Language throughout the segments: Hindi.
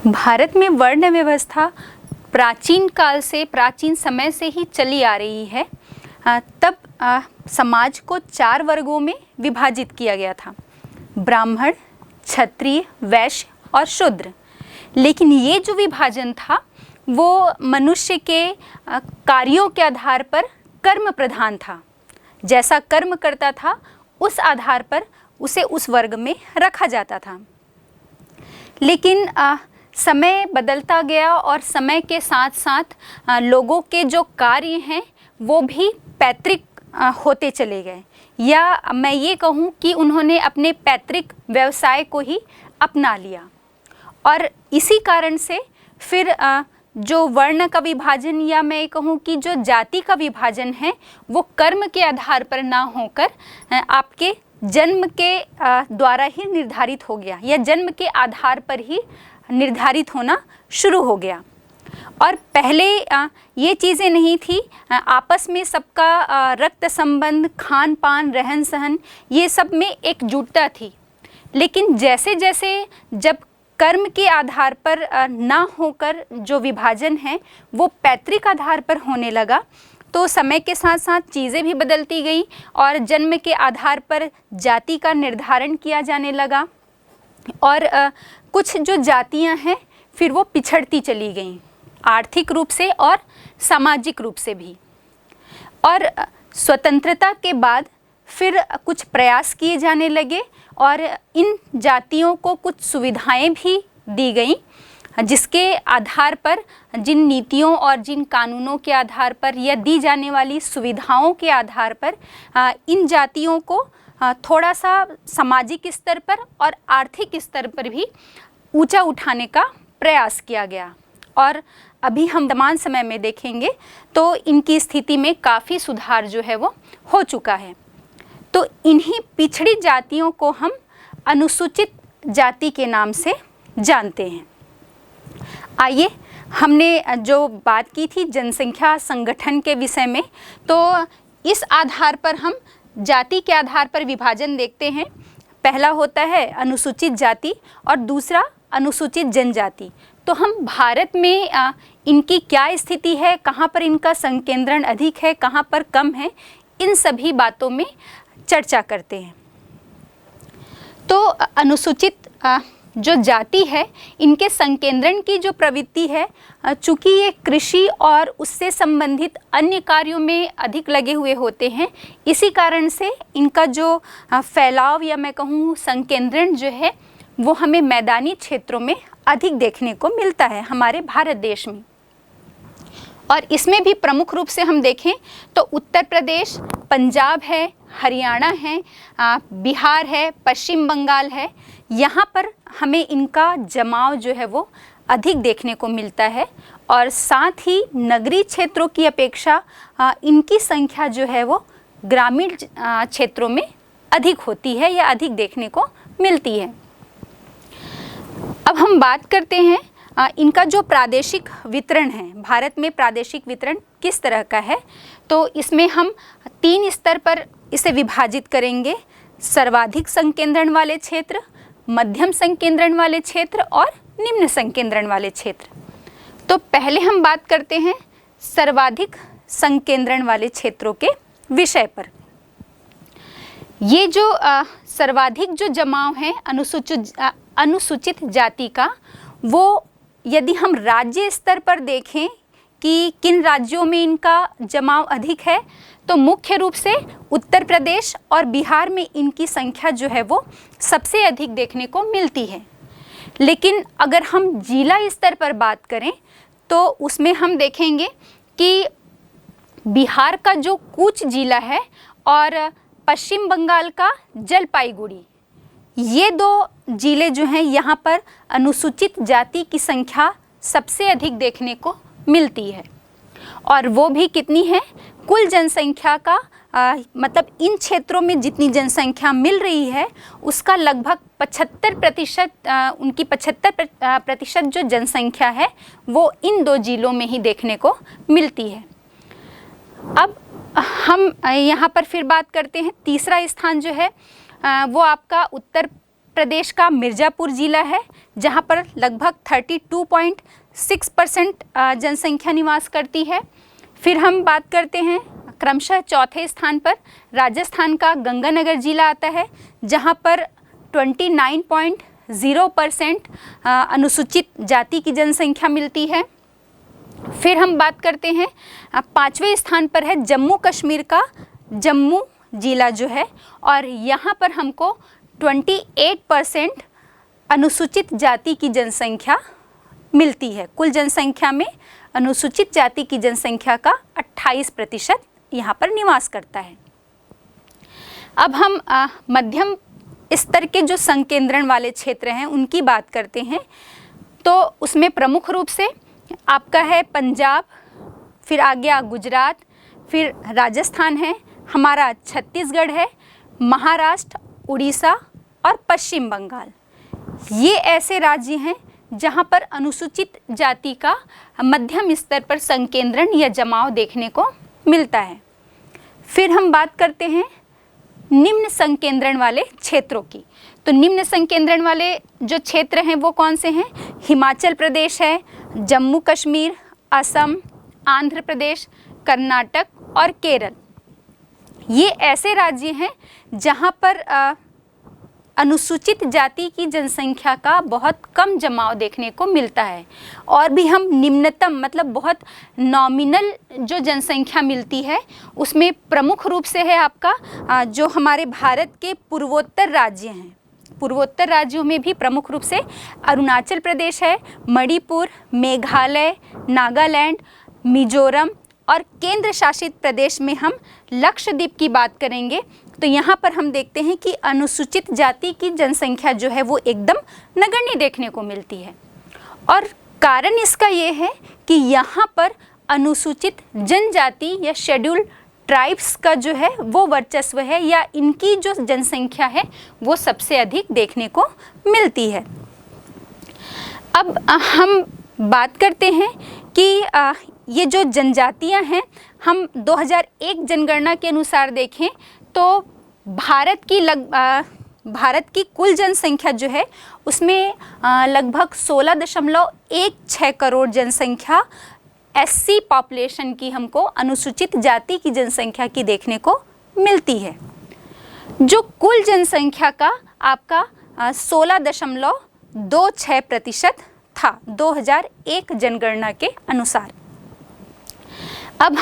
भारत में वर्ण व्यवस्था प्राचीन काल से, प्राचीन समय से ही चली आ रही है। तब समाज को 4 वर्गों में विभाजित किया गया था: ब्राह्मण, क्षत्रिय, वैश्य और शूद्र। लेकिन ये जो विभाजन था वो मनुष्य के कार्यों के आधार पर कर्म प्रधान था। जैसा कर्म करता था उस आधार पर उसे उस वर्ग में रखा जाता था। लेकिन समय बदलता गया और समय के साथ साथ लोगों के जो कार्य हैं वो भी पैतृक होते चले गए, या मैं ये कहूँ कि उन्होंने अपने पैतृक व्यवसाय को ही अपना लिया। और इसी कारण से फिर जो वर्ण का विभाजन, या मैं कहूँ कि जो जाति का विभाजन है, वो कर्म के आधार पर ना होकर आपके जन्म के द्वारा ही निर्धारित हो गया, या जन्म के आधार पर ही निर्धारित होना शुरू हो गया। और पहले ये चीज़ें नहीं थी। आपस में सबका रक्त संबंध, खान पान, रहन सहन, ये सब में एकजुटता थी। लेकिन जैसे जैसे जब कर्म के आधार पर ना होकर जो विभाजन है वो पैतृक आधार पर होने लगा, तो समय के साथ साथ चीज़ें भी बदलती गई और जन्म के आधार पर जाति का निर्धारण किया जाने लगा। और कुछ जो जातियां हैं फिर वो पिछड़ती चली गईं, आर्थिक रूप से और सामाजिक रूप से भी। और स्वतंत्रता के बाद फिर कुछ प्रयास किए जाने लगे और इन जातियों को कुछ सुविधाएं भी दी गईं, जिसके आधार पर, जिन नीतियों और जिन कानूनों के आधार पर या दी जाने वाली सुविधाओं के आधार पर इन जातियों को थोड़ा सा सामाजिक स्तर पर और आर्थिक स्तर पर भी ऊंचा उठाने का प्रयास किया गया। और अभी हम वर्तमान समय में देखेंगे तो इनकी स्थिति में काफ़ी सुधार जो है वो हो चुका है। तो इन्हीं पिछड़ी जातियों को हम अनुसूचित जाति के नाम से जानते हैं। आइए, हमने जो बात की थी जनसंख्या संगठन के विषय में, तो इस आधार पर हम जाति के आधार पर विभाजन देखते हैं। पहला होता है अनुसूचित जाति और दूसरा अनुसूचित जनजाति। तो हम भारत में इनकी क्या स्थिति है, कहाँ पर इनका संकेंद्रण अधिक है, कहाँ पर कम है, इन सभी बातों में चर्चा करते हैं। तो अनुसूचित जो जाति है, इनके संकेंद्रण की जो प्रवृत्ति है, चूँकि ये कृषि और उससे संबंधित अन्य कार्यों में अधिक लगे हुए होते हैं, इसी कारण से इनका जो फैलाव, या मैं कहूँ संकेंद्रण जो है, वो हमें मैदानी क्षेत्रों में अधिक देखने को मिलता है हमारे भारत देश में। और इसमें भी प्रमुख रूप से हम देखें तो उत्तर प्रदेश, पंजाब है, हरियाणा है, बिहार है, पश्चिम बंगाल है, यहाँ पर हमें इनका जमाव जो है वो अधिक देखने को मिलता है। और साथ ही नगरीय क्षेत्रों की अपेक्षा इनकी संख्या जो है वो ग्रामीण क्षेत्रों में अधिक होती है या अधिक देखने को मिलती है। अब हम बात करते हैं इनका जो प्रादेशिक वितरण है, भारत में प्रादेशिक वितरण किस तरह का है। तो इसमें हम 3 स्तर पर इसे विभाजित करेंगे: सर्वाधिक संकेंद्रण वाले क्षेत्र, मध्यम संकेंद्रण वाले क्षेत्र और निम्न संकेंद्रण वाले क्षेत्र। तो पहले हम बात करते हैं सर्वाधिक संकेंद्रण वाले क्षेत्रों के विषय पर। ये जो सर्वाधिक जो जमाव है अनुसूचित जाति का, वो यदि हम राज्य स्तर पर देखें कि किन राज्यों में इनका जमाव अधिक है, तो मुख्य रूप से उत्तर प्रदेश और बिहार में इनकी संख्या जो है वो सबसे अधिक देखने को मिलती है। लेकिन अगर हम जिला स्तर पर बात करें तो उसमें हम देखेंगे कि बिहार का जो कूच जिला है और पश्चिम बंगाल का जलपाईगुड़ी, ये 2 जिले जो हैं, यहाँ पर अनुसूचित जाति की संख्या सबसे अधिक देखने को मिलती है। और वो भी कितनी है? कुल जनसंख्या का मतलब इन क्षेत्रों में जितनी जनसंख्या मिल रही है उसका लगभग 75%, उनकी 75% जो जनसंख्या है वो इन 2 जिलों में ही देखने को मिलती है। अब हम यहाँ पर फिर बात करते हैं, तीसरा स्थान जो है वो आपका उत्तर प्रदेश का मिर्ज़ापुर जिला है, जहाँ पर लगभग 32.6% जनसंख्या निवास करती है। फिर हम बात करते हैं क्रमशः चौथे स्थान पर राजस्थान का गंगानगर जिला आता है, जहाँ पर 29.0% अनुसूचित जाति की जनसंख्या मिलती है। फिर हम बात करते हैं पाँचवें स्थान पर है जम्मू कश्मीर का जम्मू जिला जो है, और यहाँ पर हमको 28% अनुसूचित जाति की जनसंख्या मिलती है। कुल जनसंख्या में अनुसूचित जाति की जनसंख्या का 28% यहाँ पर निवास करता है। अब हम मध्यम स्तर के जो संकेंद्रण वाले क्षेत्र हैं उनकी बात करते हैं। तो उसमें प्रमुख रूप से आपका है पंजाब, फिर आ गया गुजरात, फिर राजस्थान है, हमारा छत्तीसगढ़ है, महाराष्ट्र, उड़ीसा और पश्चिम बंगाल। ये ऐसे राज्य हैं जहाँ पर अनुसूचित जाति का मध्यम स्तर पर संकेंद्रण या जमाव देखने को मिलता है। फिर हम बात करते हैं निम्न संकेंद्रण वाले क्षेत्रों की। तो निम्न संकेंद्रण वाले जो क्षेत्र हैं वो कौन से हैं? हिमाचल प्रदेश है, जम्मू कश्मीर, असम, आंध्र प्रदेश, कर्नाटक और केरल। ये ऐसे राज्य हैं जहाँ पर अनुसूचित जाति की जनसंख्या का बहुत कम जमाव देखने को मिलता है। और भी हम निम्नतम मतलब बहुत नॉमिनल जो जनसंख्या मिलती है उसमें प्रमुख रूप से है आपका जो हमारे भारत के पूर्वोत्तर राज्य हैं। पूर्वोत्तर राज्यों में भी प्रमुख रूप से अरुणाचल प्रदेश है, मणिपुर, मेघालय, नागालैंड, मिजोरम और केंद्र शासित प्रदेश में हम लक्षद्वीप की बात करेंगे तो यहाँ पर हम देखते हैं कि अनुसूचित जाति की जनसंख्या जो है वो एकदम नगण्य देखने को मिलती है। और कारण इसका ये है कि यहाँ पर अनुसूचित जनजाति या शेड्यूल ट्राइब्स का जो है वो वर्चस्व है या इनकी जो जनसंख्या है वो सबसे अधिक देखने को मिलती है। अब हम बात करते हैं कि ये जो जनजातियां हैं, हम 2001 जनगणना के अनुसार देखें तो भारत की कुल जनसंख्या जो है उसमें लगभग 16.16 करोड़ जनसंख्या एससी पॉपुलेशन की हमको अनुसूचित जाति की जनसंख्या की देखने को मिलती है, जो कुल जनसंख्या का आपका 16.26% था 2001 जनगणना के अनुसार। अब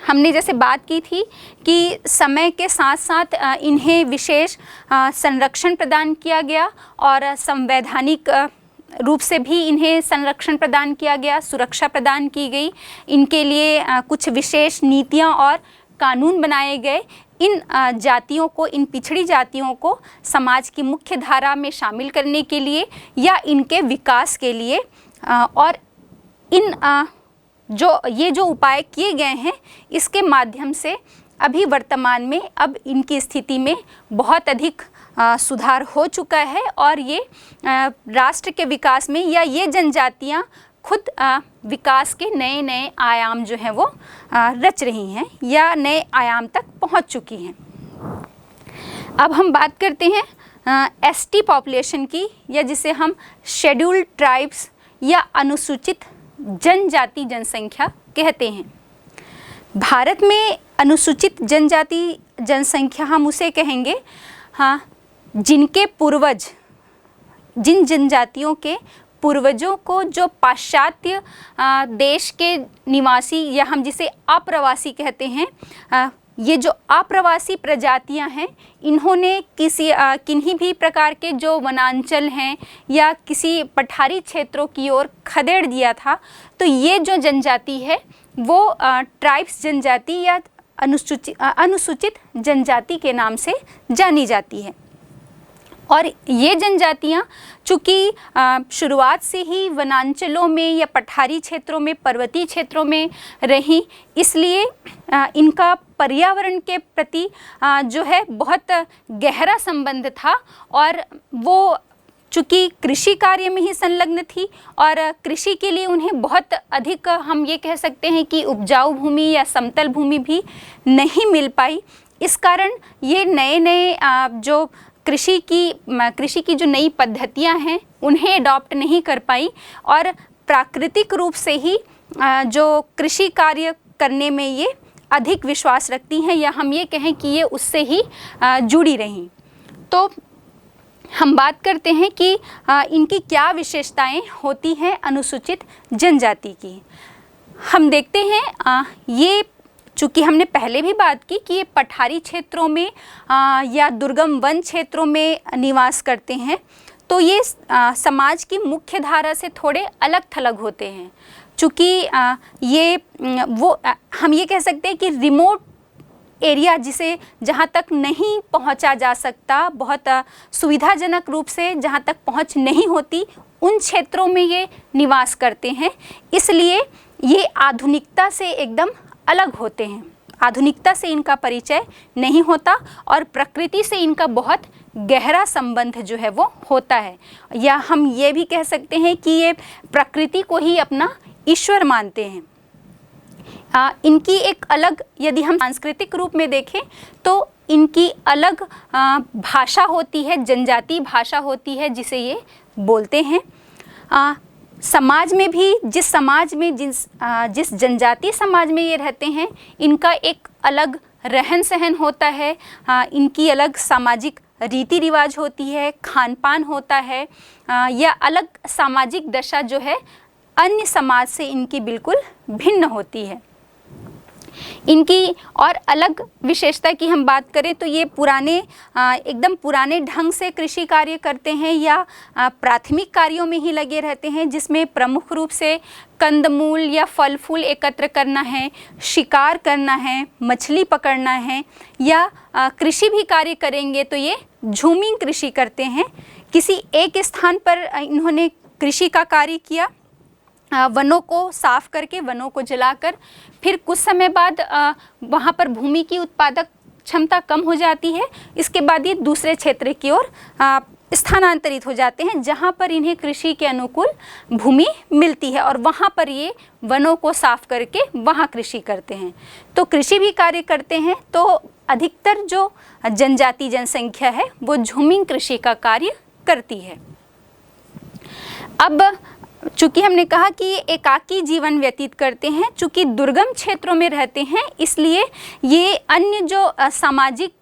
हमने जैसे बात की थी कि समय के साथ साथ इन्हें विशेष संरक्षण प्रदान किया गया और संवैधानिक रूप से भी इन्हें संरक्षण प्रदान किया गया, सुरक्षा प्रदान की गई, इनके लिए कुछ विशेष नीतियां और कानून बनाए गए। इन जातियों को, इन पिछड़ी जातियों को समाज की मुख्य धारा में शामिल करने के लिए या इनके विकास के लिए और इन ये जो उपाय किए गए हैं इसके माध्यम से अभी वर्तमान में अब इनकी स्थिति में बहुत अधिक सुधार हो चुका है और ये राष्ट्र के विकास में या ये जनजातियां खुद विकास के नए नए आयाम जो हैं वो रच रही हैं या नए आयाम तक पहुंच चुकी हैं। अब हम बात करते हैं एसटी पॉपुलेशन की, या जिसे हम शेड्यूल्ड ट्राइब्स या अनुसूचित जनजाति जनसंख्या कहते हैं। भारत में अनुसूचित जनजाति जनसंख्या हम उसे कहेंगे जिनके पूर्वज, जिन जनजातियों के पूर्वजों को जो पाश्चात्य देश के निवासी या हम जिसे अप्रवासी कहते हैं, ये जो अप्रवासी प्रजातियां हैं इन्होंने किन्हीं भी प्रकार के जो वनांचल हैं या किसी पठारी क्षेत्रों की ओर खदेड़ दिया था, तो ये जो जनजाति है वो ट्राइब्स जनजाति या अनुसूचित जनजाति के नाम से जानी जाती है। और ये जनजातियां चूँकि शुरुआत से ही वनांचलों में या पठारी क्षेत्रों में, पर्वतीय क्षेत्रों में रहीं, इसलिए इनका पर्यावरण के प्रति जो है बहुत गहरा संबंध था और वो चूँकि कृषि कार्य में ही संलग्न थी और कृषि के लिए उन्हें बहुत अधिक हम ये कह सकते हैं कि उपजाऊ भूमि या समतल भूमि भी नहीं मिल पाई। इस कारण ये नए नए जो कृषि की जो नई पद्धतियां हैं उन्हें अडॉप्ट नहीं कर पाई और प्राकृतिक रूप से ही जो कृषि कार्य करने में ये अधिक विश्वास रखती हैं, या हम ये कहें कि ये उससे ही जुड़ी रहीं। तो हम बात करते हैं कि इनकी क्या विशेषताएं होती हैं अनुसूचित जनजाति की। हम देखते हैं ये, चूँकि हमने पहले भी बात की कि ये पठारी क्षेत्रों में या दुर्गम वन क्षेत्रों में निवास करते हैं, तो ये समाज की मुख्य धारा से थोड़े अलग थलग होते हैं। चूँकि ये हम ये कह सकते हैं कि रिमोट एरिया, जिसे जहाँ तक नहीं पहुँचा जा सकता, बहुत सुविधाजनक रूप से जहाँ तक पहुँच नहीं होती, उन क्षेत्रों में ये निवास करते हैं। इसलिए ये आधुनिकता से एकदम अलग होते हैं, आधुनिकता से इनका परिचय नहीं होता और प्रकृति से इनका बहुत गहरा संबंध जो है वो होता है, या हम ये भी कह सकते हैं कि ये प्रकृति को ही अपना ईश्वर मानते हैं। इनकी एक अलग, यदि हम सांस्कृतिक रूप में देखें तो इनकी अलग भाषा होती है, जनजातीय भाषा होती है जिसे ये बोलते हैं। समाज में भी जिस जनजातीय समाज में ये रहते हैं, इनका एक अलग रहन सहन होता है, इनकी अलग सामाजिक रीति रिवाज होती है, खान पान होता है, या अलग सामाजिक दशा जो है अन्य समाज से इनकी बिल्कुल भिन्न होती है। इनकी और अलग विशेषता की हम बात करें तो ये एकदम पुराने ढंग से कृषि कार्य करते हैं या प्राथमिक कार्यों में ही लगे रहते हैं, जिसमें प्रमुख रूप से कंदमूल या फल फूल एकत्र करना है, शिकार करना है, मछली पकड़ना है, या कृषि भी कार्य करेंगे तो ये झूमिंग कृषि करते हैं। किसी एक स्थान पर इन्होंने कृषि का कार्य किया, वनों को साफ करके, वनों को जलाकर, फिर कुछ समय बाद वहाँ पर भूमि की उत्पादक क्षमता कम हो जाती है। इसके बाद ये दूसरे क्षेत्र की ओर स्थानांतरित हो जाते हैं, जहाँ पर इन्हें कृषि के अनुकूल भूमि मिलती है, और वहाँ पर ये वनों को साफ करके वहाँ कृषि करते हैं। तो कृषि भी कार्य करते हैं। तो अधिकतर जो जनजाति जनसंख्या है वो झूमिंग कृषि का कार्य करती है। अब चूँकि हमने कहा कि ये एकाकी जीवन व्यतीत करते हैं, चूँकि दुर्गम क्षेत्रों में रहते हैं, इसलिए ये अन्य जो सामाजिक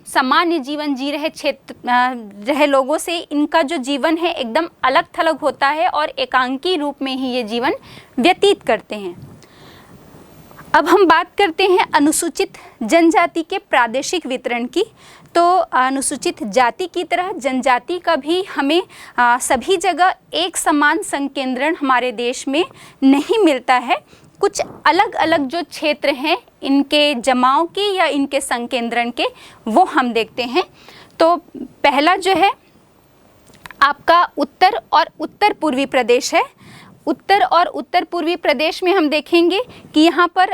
सामान्य जीवन जी रहे लोगों से इनका जो जीवन है एकदम अलग थलग होता है और एकांकी रूप में ही ये जीवन व्यतीत करते हैं। अब हम बात करते हैं अनुसूचित जनजाति के प्रादेशिक वितरण की। तो अनुसूचित जाति की तरह जनजाति का भी हमें सभी जगह एक समान संकेंद्रण हमारे देश में नहीं मिलता है। कुछ अलग अलग जो क्षेत्र हैं इनके जमाव के या इनके संकेंद्रण के, वो हम देखते हैं। तो पहला जो है आपका उत्तर और उत्तर पूर्वी प्रदेश है। उत्तर और उत्तर पूर्वी प्रदेश में हम देखेंगे कि यहाँ पर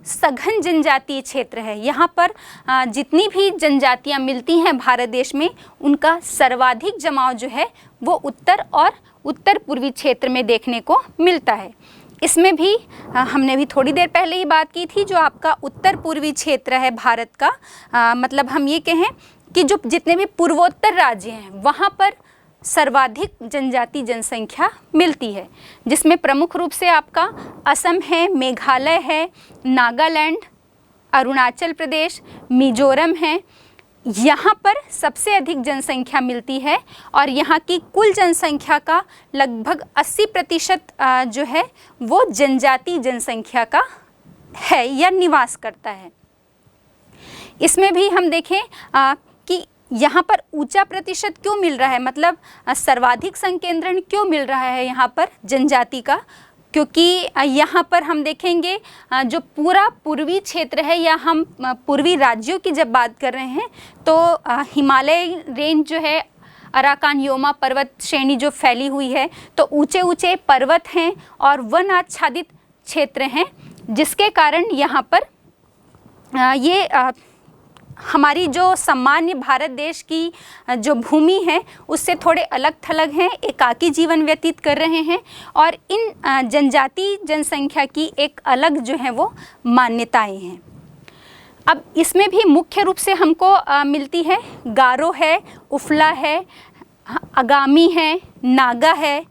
सघन जनजातीय क्षेत्र है। यहाँ पर जितनी भी जनजातियाँ मिलती हैं भारत देश में, उनका सर्वाधिक जमाव जो है वो उत्तर और उत्तर पूर्वी क्षेत्र में देखने को मिलता है। इसमें भी हमने भी थोड़ी देर पहले ही बात की थी, जो आपका उत्तर पूर्वी क्षेत्र है भारत का, मतलब हम ये कहें कि जो जितने भी पूर्वोत्तर राज्य हैं वहाँ पर सर्वाधिक जनजाति जनसंख्या मिलती है, जिसमें प्रमुख रूप से आपका असम है, मेघालय है, नागालैंड, अरुणाचल प्रदेश, मिजोरम है। यहाँ पर सबसे अधिक जनसंख्या मिलती है और यहाँ की कुल जनसंख्या का लगभग 80% जो है वो जनजाति जनसंख्या का है या निवास करता है। इसमें भी हम देखें कि यहाँ पर ऊंचा प्रतिशत क्यों मिल रहा है, मतलब सर्वाधिक संकेंद्रण क्यों मिल रहा है यहाँ पर जनजाति का, क्योंकि यहाँ पर हम देखेंगे जो पूरा पूर्वी क्षेत्र है, या हम पूर्वी राज्यों की जब बात कर रहे हैं तो हिमालय रेंज जो है, अराकान योमा पर्वत श्रेणी जो फैली हुई है, तो ऊंचे ऊंचे पर्वत हैं और वन आच्छादित क्षेत्र हैं, जिसके कारण यहाँ पर ये हमारी जो सामान्य भारत देश की जो भूमि है उससे थोड़े अलग थलग हैं, एकाकी जीवन व्यतीत कर रहे हैं, और इन जनजाति जनसंख्या की एक अलग जो है वो मान्यताएं हैं। अब इसमें भी मुख्य रूप से हमको मिलती है गारो है, उफला है, आगामी है, नागा है,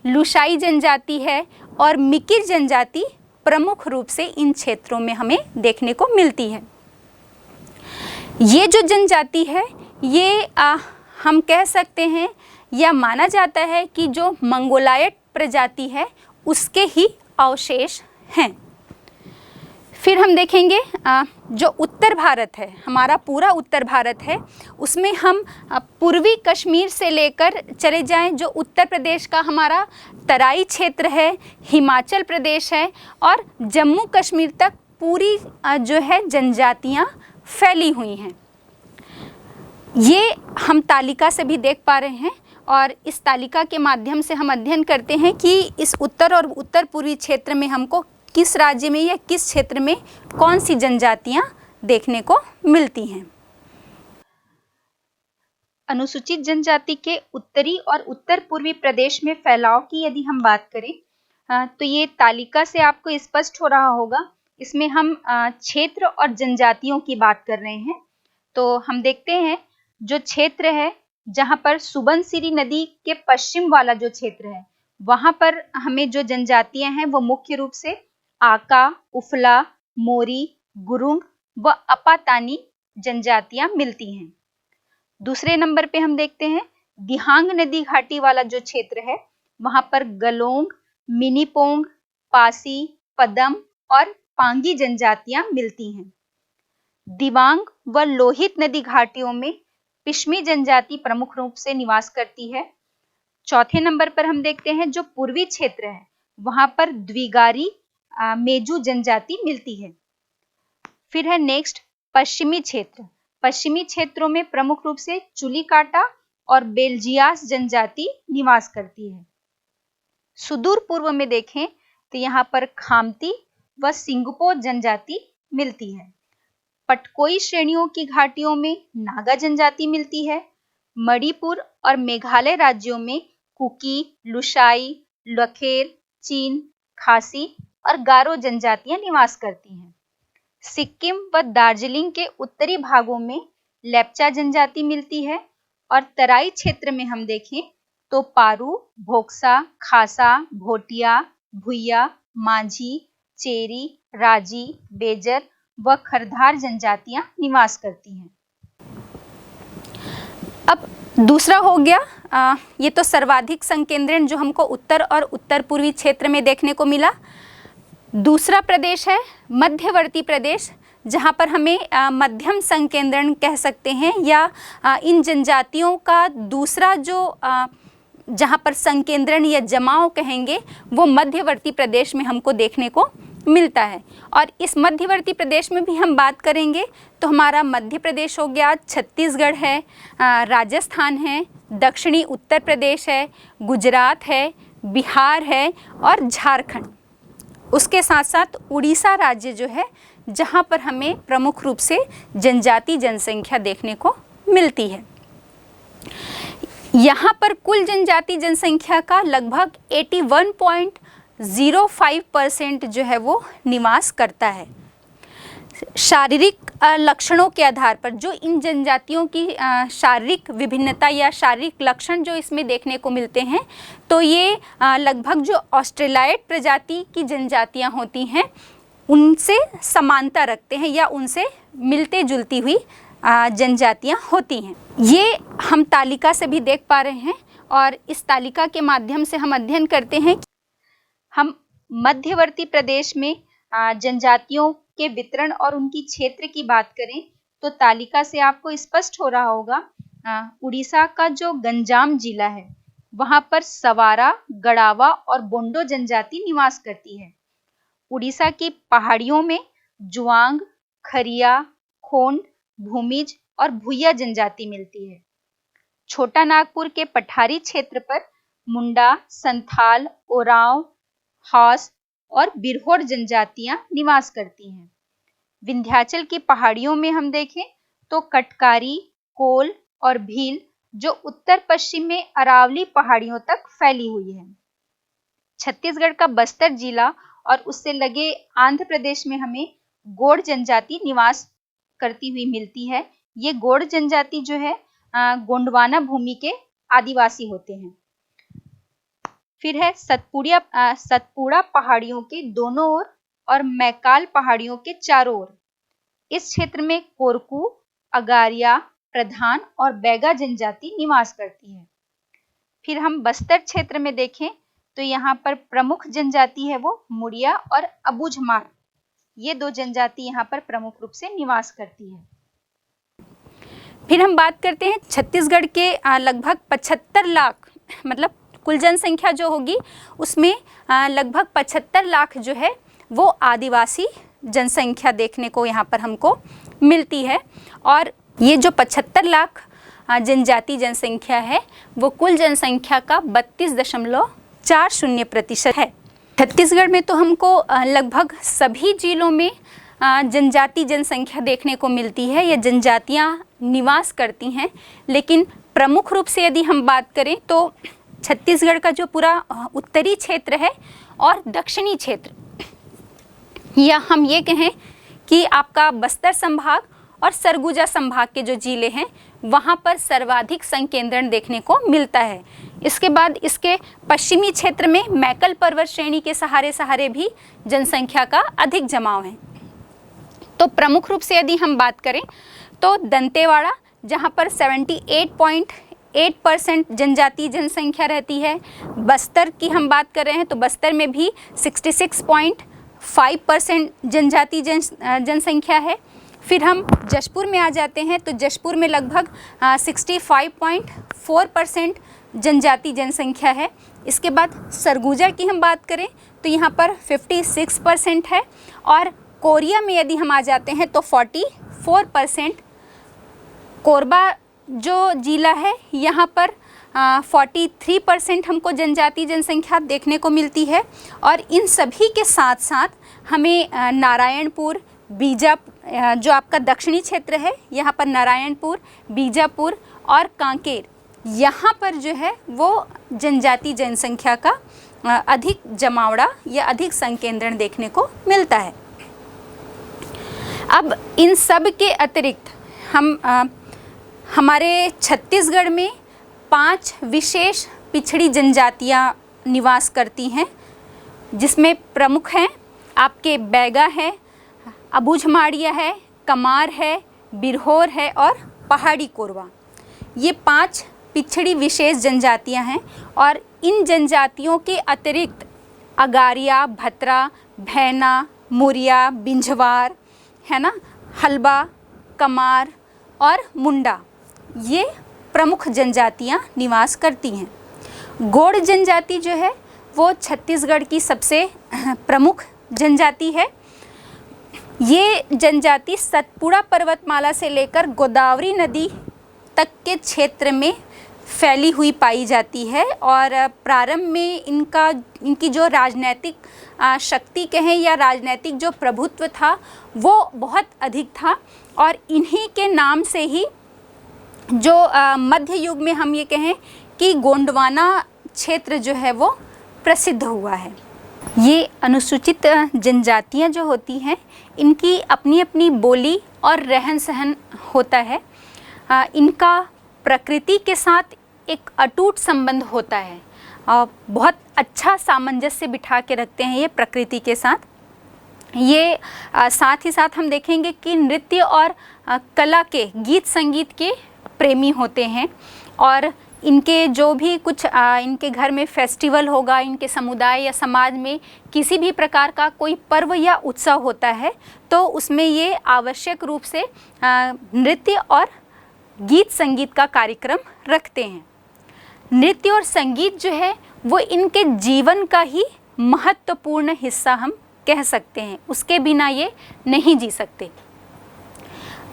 लुशाई जनजाति है और मिकिर जनजाति प्रमुख रूप से इन क्षेत्रों में हमें देखने को मिलती है। ये जो जनजाति है ये हम कह सकते हैं या माना जाता है कि जो मंगोलायट प्रजाति है उसके ही अवशेष हैं। फिर हम देखेंगे जो उत्तर भारत है, हमारा पूरा उत्तर भारत है, उसमें हम पूर्वी कश्मीर से लेकर चले जाएं, जो उत्तर प्रदेश का हमारा तराई क्षेत्र है, हिमाचल प्रदेश है और जम्मू कश्मीर तक पूरी जो है जनजातियां फैली हुई हैं। ये हम तालिका से भी देख पा रहे हैं और इस तालिका के माध्यम से हम अध्ययन करते हैं कि इस उत्तर और उत्तर पूर्वी क्षेत्र में हमको किस राज्य में या किस क्षेत्र में कौन सी जनजातियां देखने को मिलती हैं। अनुसूचित जनजाति के उत्तरी और उत्तर पूर्वी प्रदेश में फैलाव की यदि हम बात करें तो ये तालिका से आपको स्पष्ट हो रहा होगा। इसमें हम क्षेत्र और जनजातियों की बात कर रहे हैं। तो हम देखते हैं जो क्षेत्र है जहाँ पर सुबनसिरी नदी के पश्चिम वाला जो क्षेत्र है वहाँ पर हमें जो जनजातियां हैं वो मुख्य रूप से आका, उफला, मोरी, गुरुंग व अपातानी जनजातियां मिलती हैं। दूसरे नंबर पे हम देखते हैं दिहांग नदी घाटी वाला जो क्षेत्र है वहां पर गलोंग, मिनीपोंग, पासी, पदम और पांगी जनजातियां मिलती हैं। दिवांग व लोहित नदी घाटियों में पिश्मी जनजाति प्रमुख रूप से निवास करती है। चौथे नंबर पर हम देखते हैं जो पूर्वी क्षेत्र है वहां पर द्विगारी मेजू जनजाति मिलती है। फिर है नेक्स्ट पश्चिमी क्षेत्र। पश्चिमी क्षेत्रों में प्रमुख रूप से चुलीकाटा और बेल्जियास जनजाति निवास करती है। सुदूर पूर्व में देखें तो यहाँ पर खामती व सिंगपो जनजाति मिलती है। पटकोई श्रेणियों की घाटियों में नागा जनजाति मिलती है। मणिपुर और मेघालय राज्यों में कुकी, लुशाई, लखेर, चीन, खासी और गारो जनजातियां निवास करती हैं। सिक्किम व दार्जिलिंग के उत्तरी भागों में लेप्चा जनजाति मिलती है और तराई क्षेत्र में हम देखें तो पारू, भोक्सा, खासा, भोटिया, भुइया, माझी, चेरी, राजी, बेजर व खरधार जनजातियां निवास करती हैं। अब दूसरा हो गया ये तो सर्वाधिक संकेंद्रण जो हमको उत्तर और उत्तर पूर्वी क्षेत्र में देखने को मिला। दूसरा प्रदेश है मध्यवर्ती प्रदेश, जहाँ पर हमें मध्यम संकेंद्रण कह सकते हैं या इन जनजातियों का दूसरा जो जहाँ पर संकेंद्रण या जमाव कहेंगे वो मध्यवर्ती प्रदेश में हमको देखने को मिलता है। और इस मध्यवर्ती प्रदेश में भी हम बात करेंगे तो हमारा मध्य प्रदेश हो गया, छत्तीसगढ़ है, राजस्थान है, दक्षिणी उत्तर प्रदेश है, गुजरात है, बिहार है और झारखंड। उसके साथ साथ उड़ीसा राज्य जो है जहाँ पर हमें प्रमुख रूप से जनजाति जनसंख्या देखने को मिलती है। यहाँ पर कुल जनजाति जनसंख्या का लगभग 81.05% जो है वो निवास करता है। शारीरिक लक्षणों के आधार पर जो इन जनजातियों की शारीरिक विभिन्नता या शारीरिक लक्षण जो इसमें देखने को मिलते हैं तो ये लगभग जो ऑस्ट्रेलाइड प्रजाति की जनजातियां होती हैं उनसे समानता रखते हैं या उनसे मिलते जुलती हुई जनजातियां होती हैं। ये हम तालिका से भी देख पा रहे हैं और इस तालिका के माध्यम से हम अध्ययन करते हैं। हम मध्यवर्ती प्रदेश में जनजातियों के वितरण और उनकी क्षेत्र की बात करें तो तालिका से आपको स्पष्ट हो रहा होगा उड़ीसा का जो गंजाम जिला है वहां पर सवारा, गड़ावा और बोंडो जनजाति निवास करती है। उड़ीसा की पहाड़ियों में जुआंग, खरिया, खोंड, भूमिज और भुइया जनजाति मिलती है। छोटा नागपुर के पठारी क्षेत्र पर मुंडा, संथाल, ओरांव, हास और बिरहोर जनजातियां निवास करती हैं। विंध्याचल की पहाड़ियों में हम देखें तो कटकारी, कोल और भील जो उत्तर पश्चिम में अरावली पहाड़ियों तक फैली हुई है। छत्तीसगढ़ का बस्तर जिला और उससे लगे आंध्र प्रदेश में हमें गोंड जनजाति निवास करती हुई मिलती है। ये गोंड जनजाति जो है गोंडवाना भूमि के आदिवासी होते हैं। फिर है सतपुड़ा पहाड़ियों के दोनों ओर और मैकाल पहाड़ियों के चारों ओर। इस क्षेत्र में कोरकू, अगारिया, प्रधान और बैगा जनजाति निवास करती है। फिर हम बस्तर क्षेत्र में देखें तो यहाँ पर प्रमुख जनजाति है वो मुड़िया और अबूझमाड़। ये दो जनजाति यहाँ पर प्रमुख रूप से निवास करती है। फिर हम बात करते हैं छत्तीसगढ़ के लगभग 75 लाख, मतलब कुल जनसंख्या जो होगी उसमें लगभग 75 लाख जो है वो आदिवासी जनसंख्या देखने को यहाँ पर हमको मिलती है। और ये जो 75 लाख जनजाति जनसंख्या है वो कुल जनसंख्या का 32.40% है। छत्तीसगढ़ में तो हमको लगभग सभी जिलों में जनजाति जनसंख्या देखने को मिलती है, ये जनजातियाँ निवास करती हैं। लेकिन प्रमुख रूप से यदि हम बात करें तो छत्तीसगढ़ का जो पूरा उत्तरी क्षेत्र है और दक्षिणी क्षेत्र, या हम ये कहें कि आपका बस्तर संभाग और सरगुजा संभाग के जो जिले हैं वहाँ पर सर्वाधिक संकेंद्रण देखने को मिलता है। इसके बाद इसके पश्चिमी क्षेत्र में मैकल पर्वत श्रेणी के सहारे भी जनसंख्या का अधिक जमाव है। तो प्रमुख रूप से यदि हम बात करें तो दंतेवाड़ा, जहाँ पर 78.8% जनजाति जनसंख्या रहती है। बस्तर की हम बात कर रहे हैं तो बस्तर में भी 66.5% जनजाति जनसंख्या है। फिर हम जशपुर में आ जाते हैं तो जशपुर में लगभग 65.4% जनजाति जनसंख्या है। इसके बाद सरगुजा की हम बात करें तो यहाँ पर 56% है। और कोरिया में यदि हम आ जाते हैं तो 44%। कोरबा जो जिला है यहाँ पर 43% हमको जनजाति जनसंख्या देखने को मिलती है। और इन सभी के साथ साथ हमें नारायणपुर, जो आपका दक्षिणी क्षेत्र है, यहाँ पर नारायणपुर, बीजापुर और कांकेर, यहाँ पर जो है वो जनजाति जनसंख्या का अधिक जमावड़ा या अधिक संकेंद्रण देखने को मिलता है। अब इन सब के अतिरिक्त हमारे छत्तीसगढ़ में 5 विशेष पिछड़ी जनजातियाँ निवास करती हैं, जिसमें प्रमुख हैं आपके बैगा है, अबूझमाड़िया है, कमार है, बिरहोर है और पहाड़ी कोरवा। ये 5 पिछड़ी विशेष जनजातियां हैं। और इन जनजातियों के अतिरिक्त अगारिया, भतरा, भैना, मुरिया, बिंझवार है ना, हलबा, कमार और मुंडा, ये प्रमुख जनजातियां निवास करती हैं। गोंड जनजाति जो है वो छत्तीसगढ़ की सबसे प्रमुख जनजाति है। ये जनजाति सतपुड़ा पर्वतमाला से लेकर गोदावरी नदी तक के क्षेत्र में फैली हुई पाई जाती है। और प्रारंभ में इनकी जो राजनैतिक शक्ति कहें या राजनैतिक जो प्रभुत्व था वो बहुत अधिक था। और इन्हीं के नाम से ही जो मध्य युग में हम ये कहें कि गोंडवाना क्षेत्र जो है वो प्रसिद्ध हुआ है। ये अनुसूचित जनजातियाँ जो होती हैं इनकी अपनी अपनी बोली और रहन सहन होता है। इनका प्रकृति के साथ एक अटूट संबंध होता है और बहुत अच्छा सामंजस्य बिठा के रखते हैं ये प्रकृति के साथ। ये साथ ही साथ हम देखेंगे कि नृत्य और कला के, गीत संगीत के प्रेमी होते हैं। और इनके जो भी कुछ इनके घर में फेस्टिवल होगा, इनके समुदाय या समाज में किसी भी प्रकार का कोई पर्व या उत्सव होता है तो उसमें ये आवश्यक रूप से नृत्य और गीत संगीत का कार्यक्रम रखते हैं। नृत्य और संगीत जो है वो इनके जीवन का ही महत्वपूर्ण हिस्सा हम कह सकते हैं, उसके बिना ये नहीं जी सकते।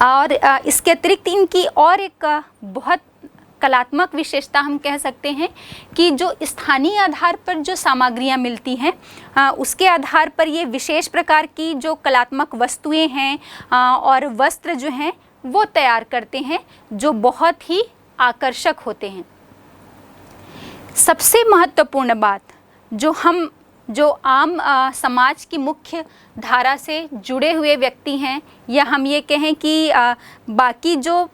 और इसके अतिरिक्त इनकी और एक बहुत कलात्मक विशेषता हम कह सकते हैं कि जो स्थानीय आधार पर जो सामग्रियां मिलती हैं उसके आधार पर ये विशेष प्रकार की जो कलात्मक वस्तुएं हैं और वस्त्र जो हैं वो तैयार करते हैं जो बहुत ही आकर्षक होते हैं। सबसे महत्वपूर्ण बात जो हम जो आम समाज की मुख्य धारा से जुड़े हुए व्यक्ति हैं, या हम ये कहें कि बाकी जो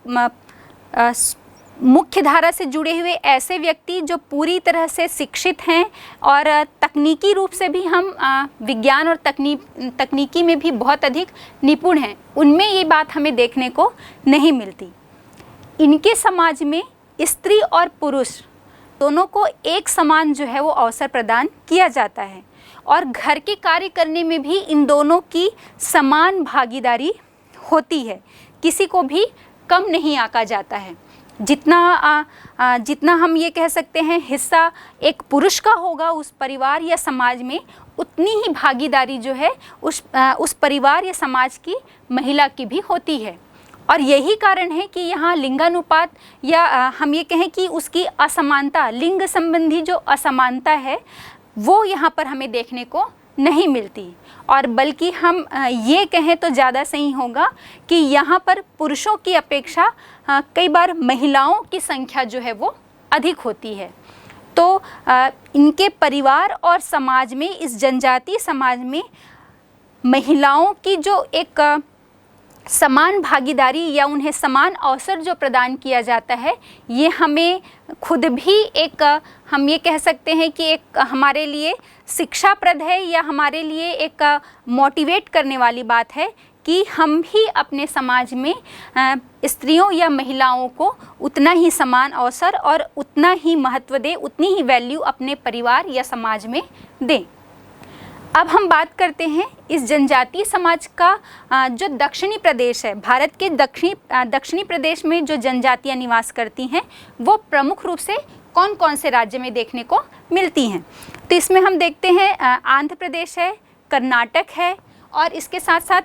मुख्य धारा से जुड़े हुए ऐसे व्यक्ति जो पूरी तरह से शिक्षित हैं और तकनीकी रूप से भी हम विज्ञान और तकनीकी में भी बहुत अधिक निपुण हैं, उनमें ये बात हमें देखने को नहीं मिलती। इनके समाज में स्त्री और पुरुष दोनों को एक समान जो है वो अवसर प्रदान किया जाता है, और घर के कार्य करने में भी इन दोनों की समान भागीदारी होती है। किसी को भी कम नहीं आंका जाता है। जितना हम ये कह सकते हैं हिस्सा एक पुरुष का होगा उस परिवार या समाज में, उतनी ही भागीदारी जो है उस परिवार या समाज की महिला की भी होती है। और यही कारण है कि यहाँ लिंगानुपात या हम ये कहें कि उसकी असमानता, लिंग संबंधी जो असमानता है वो यहाँ पर हमें देखने को नहीं मिलती, और बल्कि हम ये कहें तो ज़्यादा सही होगा कि यहाँ पर पुरुषों की अपेक्षा कई बार महिलाओं की संख्या जो है वो अधिक होती है। तो इनके परिवार और समाज में, इस जनजातीय समाज में महिलाओं की जो एक समान भागीदारी या उन्हें समान अवसर जो प्रदान किया जाता है, ये हमें खुद भी एक हम ये कह सकते हैं कि एक हमारे लिए शिक्षाप्रद है, या हमारे लिए एक मोटिवेट करने वाली बात है कि हम भी अपने समाज में स्त्रियों या महिलाओं को उतना ही समान अवसर और उतना ही महत्व दें, उतनी ही वैल्यू अपने परिवार या समाज में दें। अब हम बात करते हैं इस जनजातीय समाज का जो दक्षिणी प्रदेश है, भारत के दक्षिणी प्रदेश में जो जनजातियां निवास करती हैं वो प्रमुख रूप से कौन कौन से राज्य में देखने को मिलती हैं। तो इसमें हम देखते हैं आंध्र प्रदेश है, कर्नाटक है, और इसके साथ साथ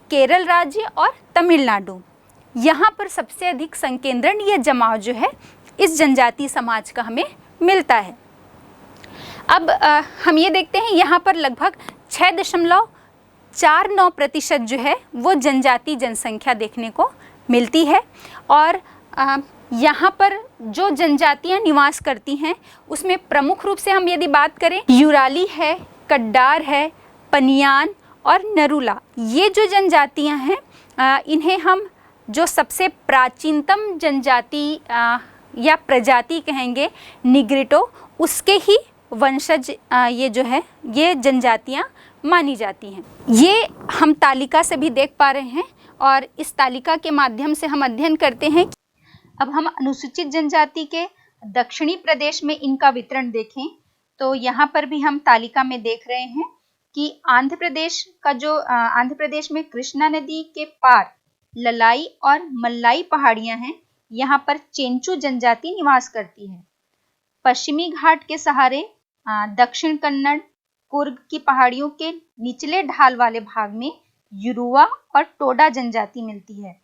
केरल राज्य और तमिलनाडु। यहाँ पर सबसे अधिक संकेंद्रण या जमाव जो है इस जनजातीय समाज का हमें मिलता है। अब हम ये देखते हैं यहाँ पर लगभग 6.49% जो है वो जनजातीय जनसंख्या देखने को मिलती है, और यहाँ पर जो जनजातियाँ निवास करती हैं उसमें प्रमुख रूप से हम यदि बात करें, यूराली है, कड्डार है, पनियान और नरूला, ये जो जनजातियाँ हैं इन्हें हम जो सबसे प्राचीनतम जनजाति या प्रजाति कहेंगे निग्रिटो, उसके ही वंशज ये जो है ये जनजातियाँ मानी जाती हैं। ये हम तालिका से भी देख पा रहे हैं, और इस तालिका के माध्यम से हम अध्ययन करते हैं। अब हम अनुसूचित जनजाति के दक्षिणी प्रदेश में इनका वितरण देखें तो यहाँ पर भी हम तालिका में देख रहे हैं कि आंध्र प्रदेश में कृष्णा नदी के पार ललाई और मल्लाई पहाड़ियाँ हैं, यहाँ पर चेंचू जनजाति निवास करती है। पश्चिमी घाट के सहारे दक्षिण कन्नड़, कुर्ग की पहाड़ियों के निचले ढाल वाले भाग में युरुवा और टोडा जनजाति मिलती है।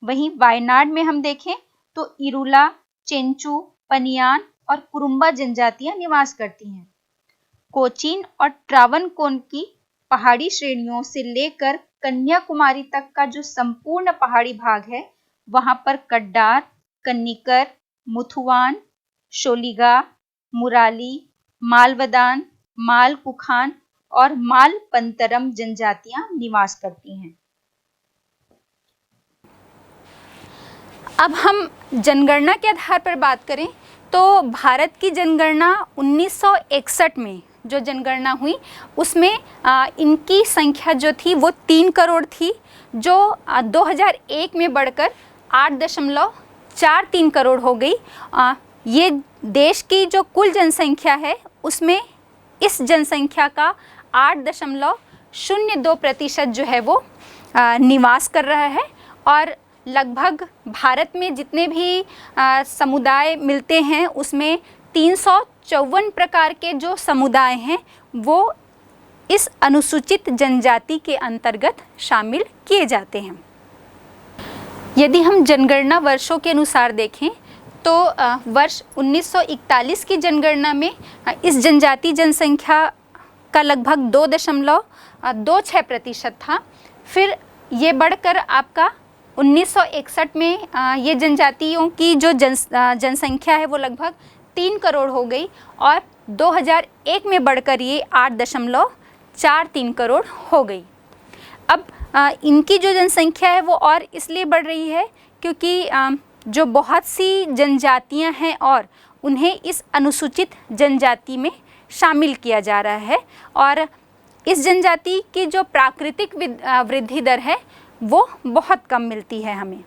वहीं वायनाड में हम देखें तो इरुला, चेंचू, पनियान और कुरुम्बा जनजातियां निवास करती हैं। कोचीन और ट्रावनकोन की पहाड़ी श्रेणियों से लेकर कन्याकुमारी तक का जो संपूर्ण पहाड़ी भाग है, वहां पर कड्डार, कन्निकर, मुथुवान, शोलिगा, मुराली, मालवदान, मालकुखान और मालपंतरम जनजातियां निवास करती हैं। अब हम जनगणना के आधार पर बात करें तो भारत की जनगणना 1961 में जो जनगणना हुई उसमें इनकी संख्या जो थी वो 3 करोड़ थी, जो 2001 में बढ़कर 8.43 करोड़ हो गई। ये देश की जो कुल जनसंख्या है उसमें इस जनसंख्या का 8.02% जो है वो निवास कर रहा है, और लगभग भारत में जितने भी समुदाय मिलते हैं उसमें 354 प्रकार के जो समुदाय हैं वो इस अनुसूचित जनजाति के अंतर्गत शामिल किए जाते हैं। यदि हम जनगणना वर्षों के अनुसार देखें तो वर्ष 1941 की जनगणना में इस जनजाति जनसंख्या का लगभग 2.26% था। फिर ये बढ़कर आपका 1961 में ये जनजातियों की जो जनसंख्या है वो लगभग 3 करोड़ हो गई, और 2001 में बढ़कर ये 8.43 करोड़ हो गई। अब इनकी जो जनसंख्या है वो और इसलिए बढ़ रही है क्योंकि जो बहुत सी जनजातियां हैं और उन्हें इस अनुसूचित जनजाति में शामिल किया जा रहा है, और इस जनजाति की जो प्राकृतिक वृद्धि दर है वो बहुत कम मिलती है हमें।